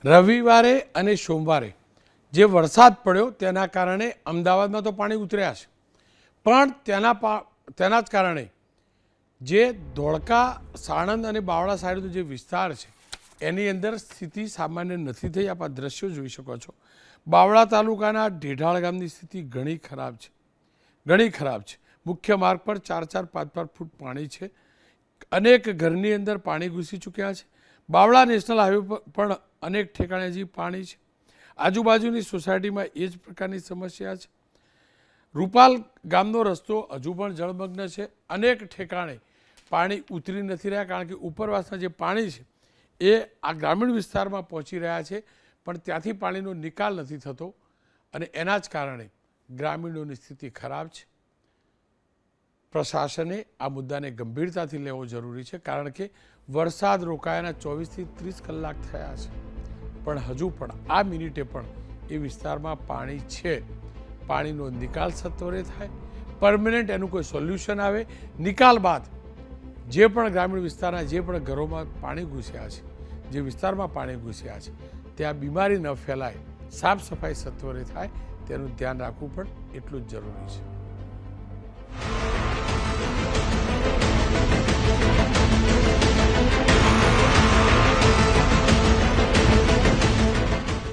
રવિવારે અને સોમવારે જે વરસાદ પડ્યો તેના કારણે અમદાવાદમાં તો પાણી ઉતર્યા છે, પણ તેના જ કારણે જે ધોળકા, સાણંદ અને બાવળા સાઈડનો જે વિસ્તાર છે એની અંદર સ્થિતિ સામાન્ય નથી થઈ. આપ આ દ્રશ્યો જોઈ શકો છો. બાવળા તાલુકાના ઢેઢાળ ગામની સ્થિતિ ઘણી ખરાબ છે. મુખ્ય માર્ગ પર 4-4, 5-5 ફૂટ પાણી છે. અનેક ઘરની અંદર પાણી ઘૂસી ચૂક્યા છે. બાવળા નેશનલ હાઈવે પર પણ અનેક ઠેકાણે હજી પાણી છે. આજુબાજુની સોસાયટીમાં એ જ પ્રકારની સમસ્યા છે. રૂપાલ ગામનો રસ્તો હજુ પણ જળમગ્ન છે. અનેક ઠેકાણે પાણી ઉતરી નથી રહ્યા, કારણ કે ઉપરવાસના જે પાણી છે એ આ ગ્રામીણ વિસ્તારમાં પહોંચી રહ્યા છે, પણ ત્યાંથી પાણીનો નિકાલ નથી થતો અને એના જ કારણે ગ્રામીણોની સ્થિતિ ખરાબ છે. પ્રશાસને આ મુદ્દાને ગંભીરતાથી લેવો જરૂરી છે, કારણ કે વરસાદ રોકાયાના 24 થી 30 કલાક થયા છે, પણ હજુ પણ આ મિનિટે પણ એ વિસ્તારમાં પાણી છે. પાણીનો નિકાલ સત્વરે થાય, પરમનન્ટ એનું કોઈ સોલ્યુશન આવે. નિકાલ બાદ જે પણ ગ્રામીણ વિસ્તારના જે પણ ઘરોમાં પાણી ઘૂસ્યા છે, જે વિસ્તારમાં પાણી ઘૂસ્યા છે, ત્યાં બીમારી ન ફેલાય, સાફ સફાઈ સત્વરે થાય, તેનું ધ્યાન રાખવું પણ એટલું જ જરૂરી છે.